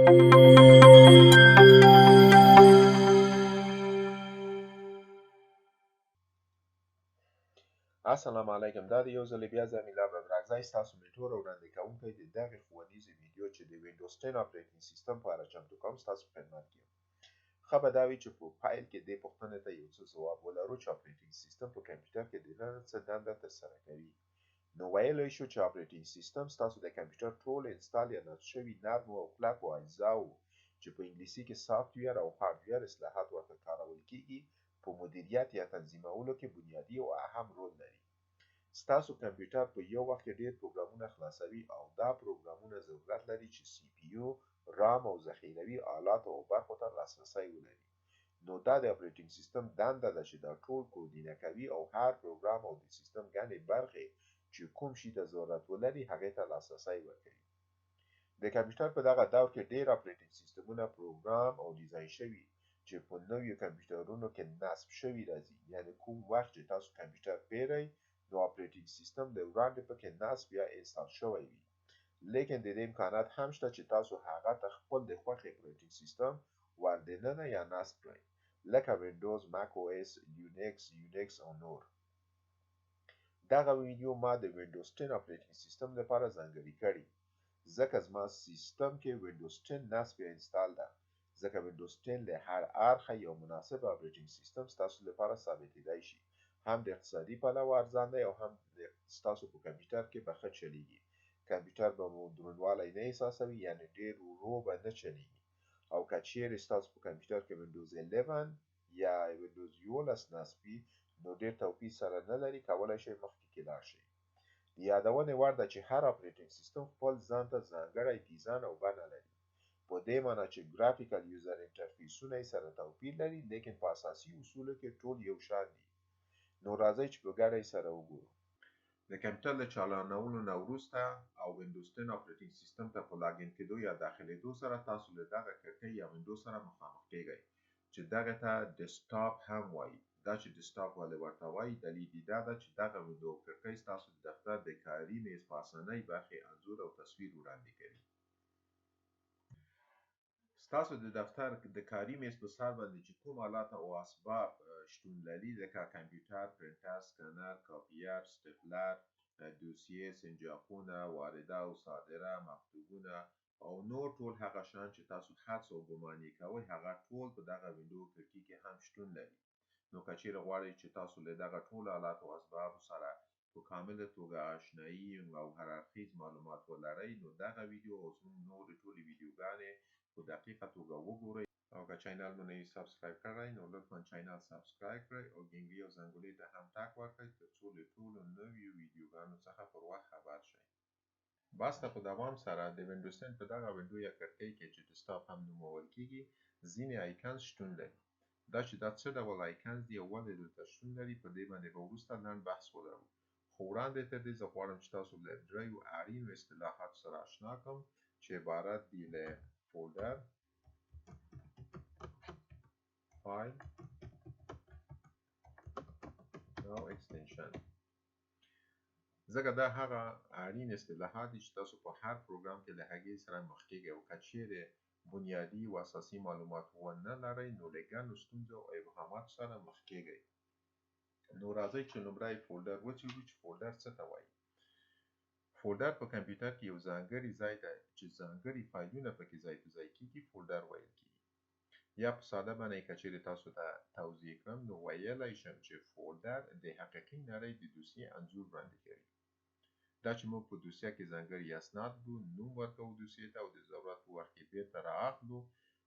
السلام علیکم. دا د یو ځل بیا زه میلاد راغلاست ستاسو میټور وړاندې کوونکی د دغه ښوونیز ویدیو چې د ویندوز 10 آپریتینګ سیستم په اړه چمتو کوم ستاسو په خدمت کې یم. ښه به دا وي چې په فایل کې دې پوښتنې ته یو څه ځواب ولرو چې آپریتینګ سیستم په کمپیوټر کې د څه دنده ترسره کوي. نو ویلی شو چې آپریتینګ سیستم ستاسو د کمپیوټر ټول انسټال یا نصب شوي نرمو او کلکو اجزاو چې په انګلیسي کې سافټویر او هارډویر اصطلاحات ورته کارول کیږي په مدیریت یا تنظیمولو کې بنیادي او اهم رول لري. ستاسو کمپیوټر په یو وخت کې ډیر پروګرامونه خلاصوي او دا پروګرامونه ضرورت لري چې سی پی یو، رام او ذخیروي آلات او برخو ته لاسرسی ولري. نو دا د آپریتینګ سیستم دنده ده چې دا ټول کوردینه کوي او هر پروګرام او د سیستم ګڼې برخې چې کوم شي ته ضرورت ولري هغې ته لاسرسی ورکوي. د کمپیوټر په دغه دور کې ډیر آپریتینګ سیستمونه پروګرام او ډیزاین شوي چې په نویو کمپیوټرونو کې نصب شوي راځي. یعنې کوم وخت چې تاسو کمپیوټر پیرئ نو آپریتینګ سیستم د وړاندې پکې نصب یا انسټال شوی وي. لیکن د دې امکانات هم شته چې تاسو هغه ته خپل د خوښې آپریتینګ سیستم ور دننه یا نصب کړئ، لکه ویندوز، ماک او اس، یونیکس او نور. دغه ویډیو ما د ویندوز 10 آپریتینګ سیستم لپاره ځانګړې کړې ځکه زما سیستم کې ویندوز 10 نصب یا انسټال ده. ځکه ویندوز 10 له هر اړخه یو مناسب آپریتینګ سیستم ستاسو لپاره ثابتېدای شي. هم د اقتصادي پلوه ارزان دی او هم د ستاسو په کمپیوټر کې به ښه چلیږي. کمپیوټر به مو دروندوالی نه احساسوي، یعنې ډېر ورو به نه چلیږي. او که چیرې ستاسو په کمپیوټر کې ویندوز 11 یا ویندوز 11 نصب وي نو ډېر توپیر سره نه لري، کولی شئ مخکې کې لاړ شئ. د یادونې وړ ده چې هر آپریتینګ سیستم خپل ځان ته ځانګړی ډیزاین او بڼه لري، په دې معنی چې ګرافیکل یوزر انټرفیسونه یې سره توپیر لري، لیکن په اساسي اصولو کې ټول یو شان دي. نو راځئ چې په ګډه یې سره وګورو. د کمپیوټر له چالانولو نه وروسته او ویندوز 10 آپریتینګ سیستم ته په لاګین کېدو یا داخلېدو سره تاسو له دغه کړکۍ یا وینډو سره مخامخ کیږئ چې دغه ته ډیسکټاپ هم وایي. دا چې ډیسکټاپ ولې ورته وایي دلیل یې دا ده چې دغه وینډو او کړکۍ ستاسو د دفتر د کاري میز په اسانۍ برخې انځور او تصویر وړاندې کوي. ستاسو د دفتر د کاري میز په سر باندې چې کوم آلات او اسباب شتون لري لکه کمپیوټر، پرنټر، سکنر، کاپیر، سټپلر، دوسیې، سنجاقونه، وارده او صادره، مکتوبونه او نور ټول هغه شیان چې تاسو حدس او ګمان یې کوئ هغه ټول په دغه وینډو کړکۍ کې هم شتون لري. نو که چیرې غواړئ چې تاسو له دغه ټولو آلاتو او اسبابو سره په کامله توګه آشنایي او هر اړخیز معلومات ولرئ نو دغه ویډیو او زموږ نورې ټولې ویډیوګانې په دقیقه توګه وګورئ. او که چینل مو نه یې سبسکرایب کړی نو لطفا چینل سبسکرایب کړئ او ګنګلي او زنګولې ته هم ټک ورکړئ ترڅو له ټولو نویو ویډیوګانو څخه پر وخت خبر شئ. بس ته په دوام سره د ویندوز 10 په دغه وینډو یا کړکۍ کې چې ډیسکټاپ هم نومول کیږي ځینې آیکنز شتون لري. دا چې دا څه ډول آیکنز دي او ولې دلته شتون لري په دې باندې به وروسته لنډ بحث ولرو. خو وړاندې تر دې زه غواړم چې تاسو له دریو اړینو اصطلاحاتو سره اشنا کړم چې عبارت دي له فولدر، فایل او ایکستینشن. ځکه دا هغه اړین اصطلاحات دي چې تاسو په هر پروګرام کې له هغې سره مخ کیږئ او که چیرې بنیادي او اساسي معلومات ونه لرئ نو له ګڼو ستونزو او ابهاماتو سره مخ کیږئ. نو راځئ چې لومړی فولدر وڅېړو چې فولدر څه ته وایي. فولدر په کمپیوټر کې یو ځانګړی ځای دی چې ځانګړي فایلونه پکې ځای په ځای کیږي، فولدر ویل کیږي. یا په ساده بڼه که چیرې تاسو ته توضیح کړم نو ویلی شم چې فولدر د حقیقي نړۍ د دوسیې انځور وړاندې کوي. دا چې موږ په دوسیه کې ځانګړي اسناد ږدو، نوم ورکوو دوسیې ته او د ضرورت په وخت کې بیرته رااخلو،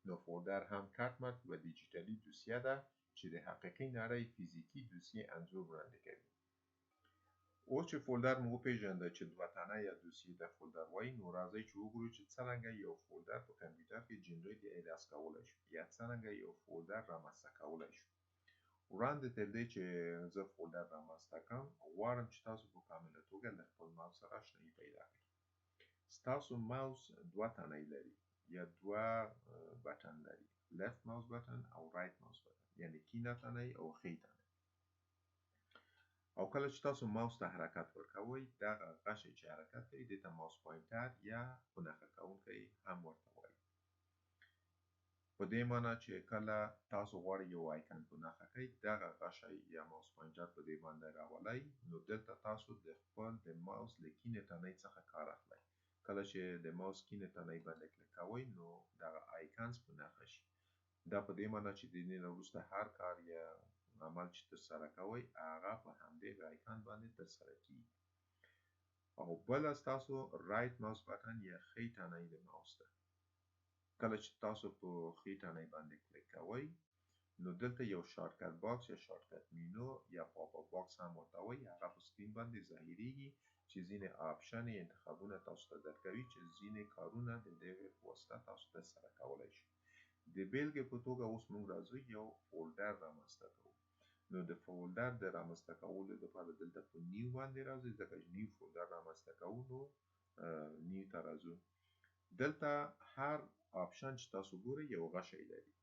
نو فولدر هم کټ مټ یوه ډیجیټلي دوسیه ده چې د حقیقي نړۍ فزیکي دوسیې انځور وړاندې کوي. اوس چې فولدر مو وپېژانده چې دوه تنه یا دوسیې ته فولدر وایي نو راځئ چې وګورو چې څرنګه یو فولدر په کمپیوټر کې جنریټ یا ایډاس کولی شو یا څرنګه یو فولدر رامنځته کولی شو. وړاندې تر دې چې زه فولدر رامنځته کړم غواړم چې تاسو په کامله توګه له خپل ماوس سره اشنایي پیدا کړئ. ستاسو ماوس دوه تنۍ لري یا دوه بټن لري، لیفت ماوس بټن او رایټ ماوس بټن، یعنې کیڼه تنۍ او ښۍ تنۍ. او کله چې تاسو ماوس ته حرکت ورکوئ دغه غشی چې حرکت کوي دې ته ماوس پوینټر یا په نښه کوونکی هم ورته وایي. په دې معنی چې کله تاسو غواړئ یو آیکن په نښه کړئ دغه غشی یا ماوس پوینټر په دې باندې راولئ نو دلته تاسو د خپل د ماوس له کیڼې تنۍ څخه کار اخلئ. کله چې د ماوس کیڼې تنۍ باندې کلیک کوئ نو دغه آیکنز په نښه شي. دا په دې معنی چې د دې نه وروسته هر کار یا عمل چې ترسره کوئ هغه په همدې آیکن باندې ترسره کیږي. او بله ستاسو رایټ ماوس بټن یا ښۍ تنۍ د ماوس ده. کله چې تاسو په ښۍ تنۍ باندې کلیک کوئ نو دلته یو شارټکټ باکس یا شارټکټ مینو یا پاپ اپ باکس هم ورته وایي هغه په سکرین باندې ظاهریږي چې ځینې آپشن یا انتخابونه تاسو ته درکوي چې ځینې کارونه د دغې په واسطه تاسو ترسره کولی شئ. د بیلګې په توګه اوس موږ راځو یو فولډر رامنځته کوو. نو د فولډر د رامنځته کولو لپاره دلته په نیو باندې راځئ ځکه چې نیو فولډر رامنځته کوو نو نیو ته راځو. دلته هر آپشن چې تاسو ګورئ یو غشی لري.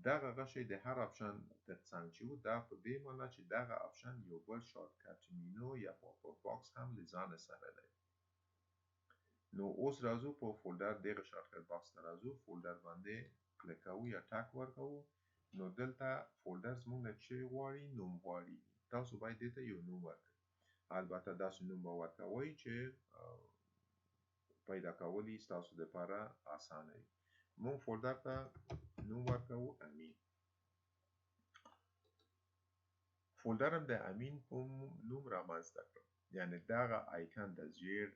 دغه غشی د هر آپشن ترڅنګ چې و دا په دې معنی چې دغه آپشن یو بل شارټکټ مینو یا پاپ اپ باکس هم له ځانه سره لري. نو اوس راځو په فولډر دغه شارټکټ باکس ته راځو. فولډر باندې کلیک کوو یا ټک ورکوو. نو دلته فولډر زموږ نه چې غواړي نوم غواړي. تاسو باید دې ته یو نوم ورکړئ. البته داسې نوم به ورکوئ چې پیدا کول یې ستاسو لپاره اسانه وي. موږ فولډر ته نوم ورکوو امین. فولډر هم د امین په نوم رامنځته کړم. یعنې دغه آیکن د زیړ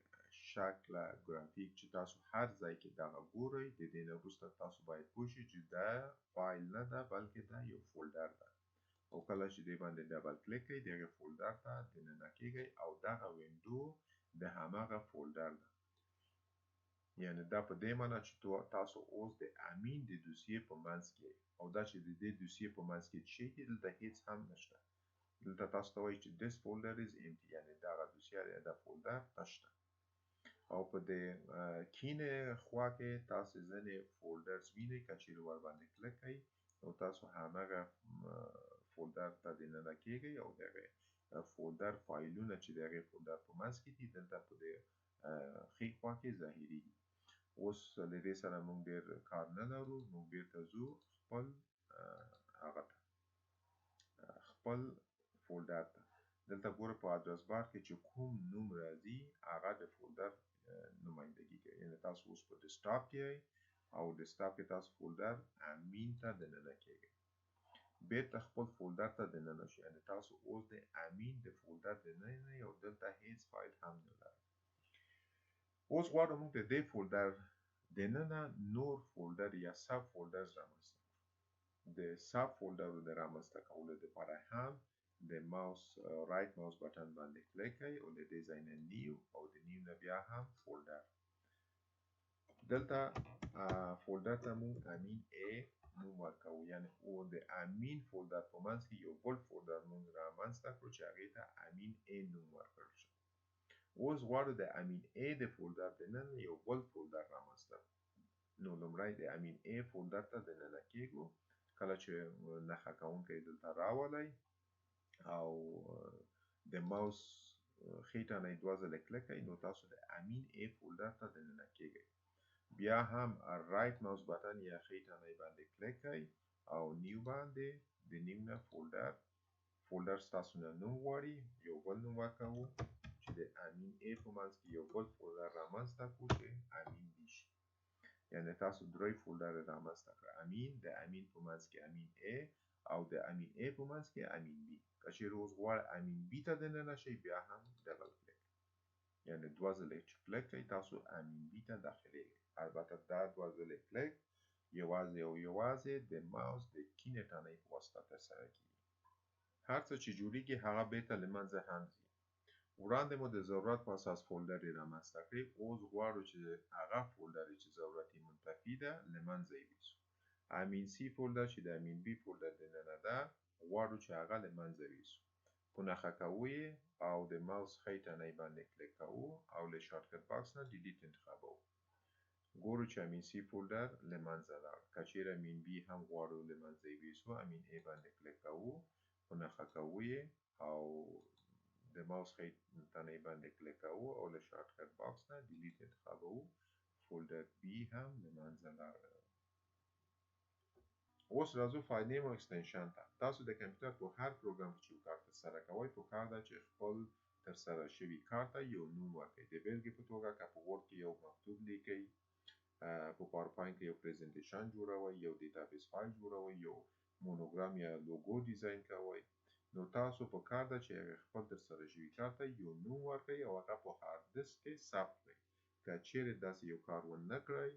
شکله ګرافیک چې تاسو هر ځای کې دغه ګورئ د دې نه وروسته تاسو باید پوه شئ چې دا فایل نه ده بلکې دا یو فولډر ده. او کله چې دې باندې ډبل کلیک کړئ دغه فولډر ته دننه کیږئ او دغه وینډو د هماغه فولډر ده. یعنې دا په دې معنی چې تاسو اوس د امین د دوسیې په منځ کې او دا چې د دې دوسیې په منځ کې څه دي دلته هیڅ هم نشته. دلته تاسو ته وایي چې this folder is empty یعنې دغه دوسیه یا دا فولډر نشته. او په دې کیڼې خوا کې تاسو ځینې فولډرز وینئ که چیرې ورباندې کلیک کړئ نو تاسو هماغه فولډر ته دننه کیږئ او دغه فولډر فایلونه چې د هغې فولډر په منځ کې دي دلته په دې ښي خوا کې ظاهریږي. اوس له دې سره موږ ډېر کار نه لرو. موږ بیرته ځو خپل هغه ته خپل فولډر ته. دلته ګوره په ادرس بار کې چې کوم نوم راځي هغه د فولډر نمایندګي کوي. یعنې تاسو اوس په ډیسکټاپ کې یئ او ډیسکټاپ کې تاسو فولډر امین ته دننه کیږئ. بیرته خپل فولډر ته دننه شئ. یعنې تاسو اوس د امین د فولډر دننه یئ او دلته هیڅ فایل هم نه لرئ. اوس غواړو موږ د دې فولډر دننه نور فولډر یا سب فولډرز رامنځته کړو. د سب فولډرو د رامنځته کولو لپاره هم د ماوس رایټ ماوس بټن باندې کلیک کړئ او له دې ځای نه نیو او د نیو نه بیا هم فولډر. دلته فولډر ته موږ امین ای نوم ورکوو. یعنې او د امین فولډر په منځ کې یو بل فولډر موږ رامنځته کړو چې هغې ته امین ای نوم ورکړل شو. اوس غواړو د امین ای د فولډر دننه یو بل فولډر رامنځته کړو. نو لومړی د امین ای فولډر ته دننه کیږو. کله چې نښه کوونکی دلته راولئ او د ماوس ښي تڼۍ دوه ځله کلیک کړئ نو تاسو د امین ای فولډر ته دننه کیږئ. بیا هم رایټ ماوس بټن یا ښي تڼۍ باندې کلیک کړئ او نیو باندې د نیو نه فولډر ستاسو نه نوم غواړي یو بل نوم ورکوو چې د امین ای په منځ کې یو بل فولډر رامنځته کړو چې امین بي شي. یعنې تاسو درې فولډر رامنځته کړه. امین، د امین په منځ کې امین ای او د امین ای په منځ کې امین بي. که چیرې اوس غواړئ امین بي ته دننه شئ بیا هم ډبل کلیک. یعنې دوه ځله چې کلیک کړئ تاسو امین بي ته داخلیږئ. البته دا دوه ځله کلیک یوازې او یوازې د ماوس د کیڼې تڼۍ په واسطه ترسره کیږي. هر څه چې جوړیږي هغه بیرته له منځه هم ځي. وړاندې مو د ضرورت په اساس فولډر یې رامنځته کړئ. اوس غواړو چې هغه فولډر چې ضرورت یې منتفي ده له منځه یې یوسو. امین سی فولډر چې د امین بي فولډر دننه ده غواړو چې هغه له منځه یوسو. په نښه کوو یې او د ماوس ښۍ تڼۍ باندې کلیک کوو او له شارټکټ باکس نه ډیلیټ انتخابوو. ګورو چې امین سی فولډر له منځه لاړ. که چیرې امین بي هم غواړو له منځه یې یوسو امین ای باندې کلیک کوو په نښه کوو یې او د ماوس ښۍ تڼۍ باندې کلیک کوو او له شارټکټ باکس نه ډیلیټ انتخابوو. فولډر بي هم له منځه لاړ. اوس راځو فایل نیم او ایکستینشن ته. تاسو د کمپیوټر په هر پروګرام کې چې یو کار ترسره کوئ پکار ده چې خپل ترسره شوي کار ته یو نوم ورکړئ. د بېلګې په توګه که په ورډ کې یو مکتوب لیکئ، په پاورپاینټ کې یو پریزنټیشن جوړوئ، یو ډیټابیس فایل جوړوئ، یو مونوګرام یا لوګو ډیزاین کوئ، نو تاسو پکار ده چې هغه خپل ترسره شوي کار ته یو نوم ورکړئ او هغه په هارد ډیسک کې ثبت کړئ. که چیرې داسې یو کار ونه کړئ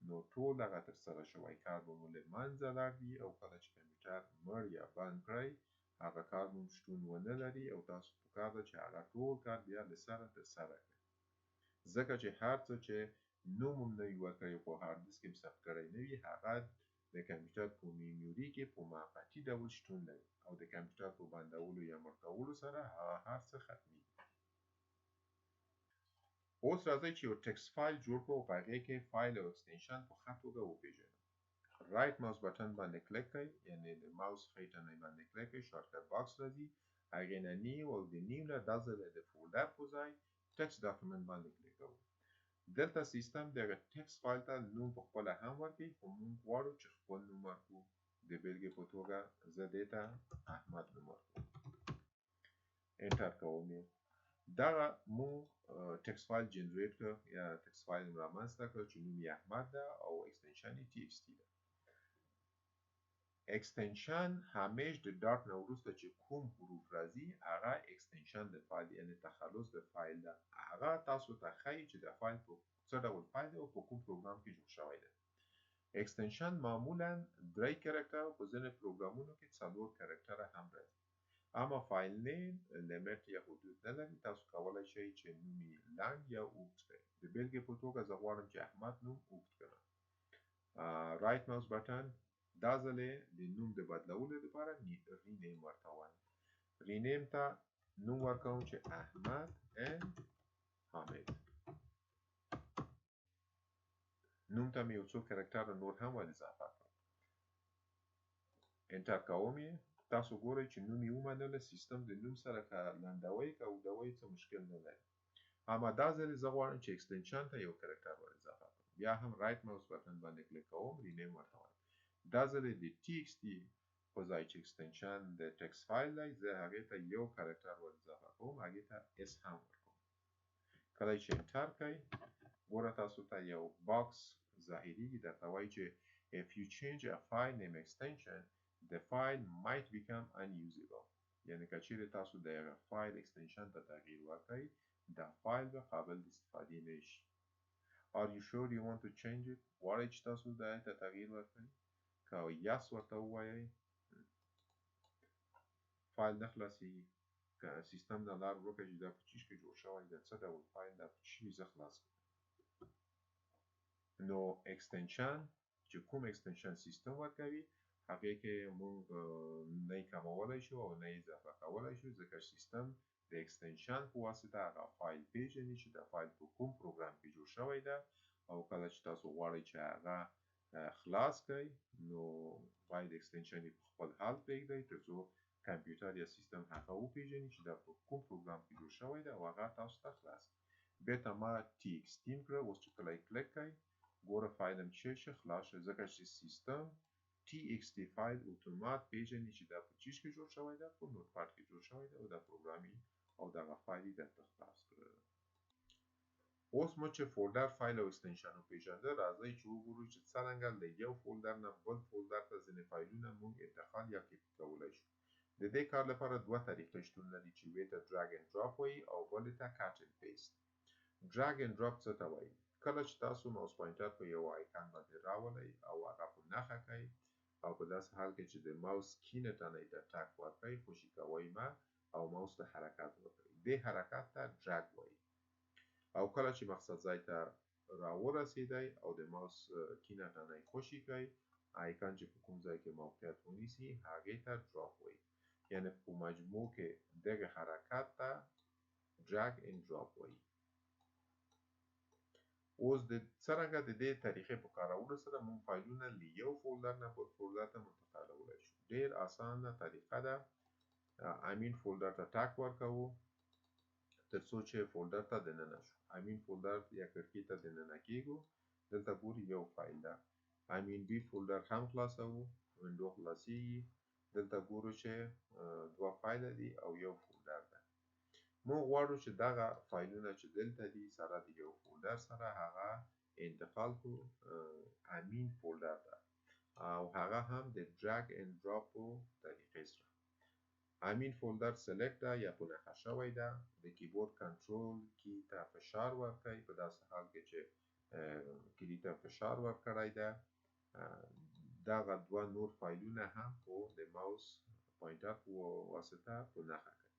نو ټول هغه ترسره شوی کار به مو له منځه لاړ وي او کله چې کمپیوټر مړ یا بند کړئ هغه کار مو شتون ونه لري او تاسو پکار ده چې هغه ټول کار بیا له سره ترسره کړئ. ځکه چې هر څه چې نوم هم نه وي ورکړی او په هارد ډیسک کې ثبت کړی نه وي هغه د کمپیوټر په میموري کې په موقتي ډول شتون لري او د کمپیوټر په بندولو یا مړ کولو سره هغه هر څه ختمیږي. اوس راځئ چې یو ټکسټ فایل جوړ کړو او په هغې کې فایل او ایکستینشن په ښه توګه وپېژنو. رایټ ماوس بټن باندې کلیک کړئ، یعنې د ماوس خیټنۍ باندې کلیک کړئ، شارټکټ باکس راځي، هغې نه نیو او د نیو نه دا ځل د فولډر په ځای ټکسټ ډاکومنټ باندې کلیک کوو. دلته سیستم دغه ټکسټ فایل ته نوم په خپله هم ورکوي خو موږ غواړو چې خپل نوم ورکړو. د بېلګې په توګه زه دې ته احمد نوم ورکوم، انټر کوم یې. دغه مو ټکسټ فایل جنریټ کړ یا ټکسټ فایل رامنځته کړ چې نوم یې احمد ده او ایکستنشن یې TXT ده. ایکستنشن همیش د ډاټ نه وروسته چې کوم حروف راځي هغه ایکستنشن د فایل یعنې تخلص د فایل ده. هغه تاسو ته ښایي چې د فایل په څه ډول فایل دی او په کوم پروګرام کې جوړ شوی دی. ایکستنشن معمولا 3 کرکټره په ځینې پروګرامونو کې 4 کرکټره هم راځي. اما فایل نیم لیمټ یا حدود نه لري، تاسو کولی شئ چې نوم یې لنډ یا اوږد کړئ. د بېلګې په توګه زه غواړم چې احمد نوم اوږد کړم. رایټ ماوس بټن دا ځل یې د نوم د بدلولو لپاره رینیم ورته وایم. رینیم ته نوم ورکوم چې احمد اند حامد. نوم ته مې یو څو کرکټره نور هم ور اضافه کړم. انټر کوم یې. تاسو ګورئ چې نوم یې ومنله. سیستم د نوم سره که لنډوئ که اوږدوئ څه مشکل نه لري. اما دا ځل زه غواړم چې ایکستنشن ته یو کرکټر ور اضافه کړم. بیا هم رایټ ماوس بټن باندې کلیک کوم، رینیم ورته وایم. دا ځل د TXT په ځای چې ایکستنشن د ټکسټ فایل دی زه هغې ته یو کرکټر ور اضافه کوم، هغې ته اس هم ورکوم. کله چې انټر کړئ ګوره تاسو ته یو باکس ظاهریږي درته وایي چې if you change a file name extension the file might become unusable. یعنې که چیرې تاسو د هغه فایل ایکستنشن ته تغییر ورکړئ دا فایل به قابل د استفادې نه شي. Are you sure you want to change it؟ غواړئ چې تاسو د هغې ته تغییر ورکړئ؟ که یس ورته ووایئ فایل نه خلاصېږي. که سیستم نه لار ورکړئ چې دا په چیش کې جوړ شوی دی، څه ډول فایل دا په چی زه خلاص کړم. نو ایکستنشن چې کوم ایکستنشن سیستم ورکوي هغې کې موږ نه یې کمولی شو او نه یې اضافه کولی شو، ځکه سیستم د ایکستنشن په واسطه هغه فایل پیژني چې دا فایل په کوم پروګرام کې جوړ شوی ده او کله چې تاسو غواړئ چې هغه خلاص کړئ نو باید ایکستنشن یې په خپل حال پرېږدئ تر څو کمپیوټر یا سیستم هغه وپیژني چې دا په کوم پروګرام کې جوړ شوی ده او هغه تاسو ته خلاص کړي. بېرته ما TXT کړه. اوس چې کله یې کلیک کړئ ګوره فایل هم چیر شي خلاص شي، ځکه چې سیستم TXT فایل اتومات پیژني چې دا په چیش کې جوړ شوی ده، په نوټ پاډ کې جوړ شوی ده او دا پروګرامي او دغه فایل یې درته خلاص کړه. اوس مو چې فولډر فایل او ایکستنشن وپېژنده راځئ چې وګورو چې څرنګه له یو فولډر نه بل فولډر ته ځینې فایلونه موږ انتقال یا کپي کولی شو. د دې کار لپاره دوه طریقې شتون لري چې یوې ته ډراګ اینډ ډراپ وایي او بلې ته کټ اینډ پیسټ. ډراګ اینډ ډراپ څه ته وایي؟ کله چې تاسو ماوس پوینټر په یو آیکن باندې راولئ او هغه په نښه کړئ او په داسې حال کې چې د ماوس کینه تڼۍ ته ټک ورکړئ خوشي کوئ مه او ماوس ته حرکت وکړئ، دې حرکت ته ډراګ وایي. او کله چې مقصد ځای ته راورسېدئ او د ماوس کینه تڼۍ خوشي کړئ آیکن چې په کوم ځای کې موقعیت ونیسي هغې ته ډراپ وایي. یعنې په مجموع کې دغه حرکت ته ډراګ اینډ ډراپ وایي. اوس څرنګه د دې طریقې په کارولو سره موږ فایلونه له یو فولډر نه بل فولډر ته منتقلولی شو. ډېر اسانه طریقه ده. امین فولډر ته ټک ورکوو تر څو چې فولډر ته دننه شو. امین فولډر یا کړکۍ ته دننه کیږو، دلته ګوري یو فایل ده. امین بي فولډر هم خلاصوو وینډو خلاصیږي. دلته ګورو چې دوه فایله دي او یو فولدر ده. موږ غواړو چې دغه فایلونه چې دلته دي سره د یو فولدر سره هغه انتقال کړو امین فولدر ته او هغه هم د ډراګ اند ډراپ په طریقې سره. امین فولدر سلیکټ ده یا په نښه شوی ده. د کیبورډ کنټرول کی ته فشار ورکړئ په داسې حال کې چې کلي ته فشار ورکړی ده. دغه دوه نور فایلونه هم په د ماوس پوینټر په واسطه په نښه کړئ.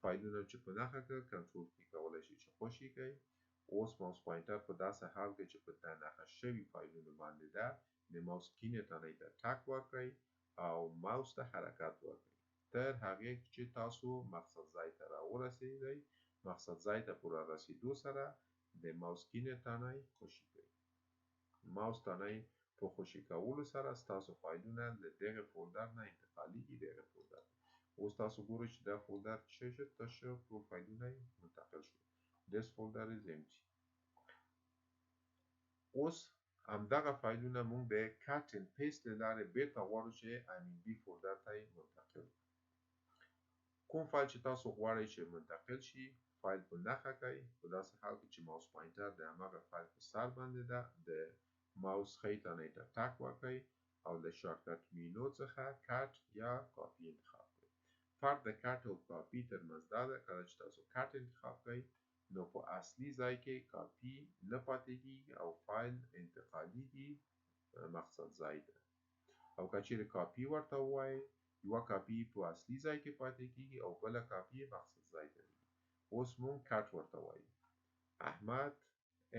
فایلونه چې په نښه کړئ کنټرول کی کولی شئ چې خوشي کړئ. اوس ماوس پوینټر په داسې حال کې چې په نښه شوي فایلونو باندې ده د ماوس کیڼې تڼۍ ته ټک ورکړئ او ماوس ته حرکت ورکړئ تر هغې چې تاسو مقصد ځای ته راورسېږئ. مقصد ځای ته په رارسېدو سره د ماوس کیڼې تڼۍ خوشي کړئ. ماوس تڼۍ په خوشي کولو سره ستاسو فایلونه له دغه فولدر نه انتقالیږي دغه فولدر. اوس تاسو ګورئ چې دا فولدر څه شو تش شو، ټول فایلونه یې منتقل شو. This folder is empty. اوس همدغه فایلونه موږ د کټ اند پیسټ له لارې بیرته غواړو چې امین بي فولدر ته یې منتقل کړو. کوم فایل چې تاسو غواړئ چې منتقل شي فایل په نښه کړئ. په داسې حال کې چې ماوس پوینټر د هماغه فایل په سر باندې ده د ماوس ښۍ تڼۍ ته ټک ورکړئ او له شارټکټ مینو څخه کټ یا کاپي انتخاب کړئ. فرق د کټ او کاپي ترمنځ دا ده کله چې تاسو کټ انتخاب کړئ نو په اصلي ځای کې کاپي نه پاتې کېږي او فایل انتقالیږي مقصد ځای ته. او که چیرې کاپي ورته ووایئ یوه کاپي په اصلي ځای کې پاتې کېږي او بله کاپي مقصد ځای ته ځي. اوس موږ کټ ورته وایو. احمد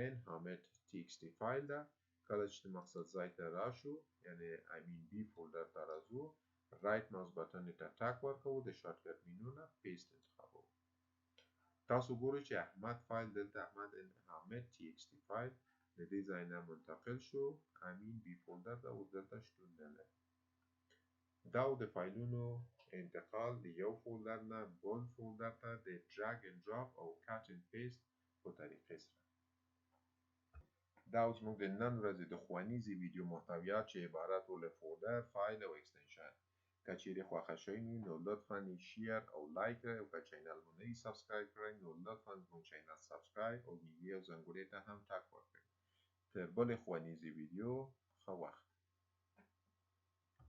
ان حامد txt فایل ده. کله چې مقصد ځای ته راشو یعنی امین بي فولدر ته راځو رایټ ماوس بټن ته ټک ورکوو د شارټکټ مینو نه پیسټ انتخابوو. تاسو ګورئ چې احمد فایل دلته احمد ان حامد txt فایل د دې ځای نه منتقل شو امین بي فولدر ته اوس دلته شتون نه لري. دا د فایلونو انتقال د یو فولدر نه بل فولدر ته د ډراګ اند ډراپ او کټ اند پیسټ په طریقې سره. دا زموږ د نن ورځې د ښوونیزې ویدیو محتویات چې عبارت وو له فولدر، فایل او ایکستینشن. که چیرې خوښه شوي وي نو لطفا یې شیر او لایک کړئ او که چینل مو نه وي سبسکرایب کړی نو لطفا زموږ چینل سبسکرایب او میلې او زنګونې ته هم ټک ورکړئ. تر بلې ښوونیزې ویدیو ښه وخت.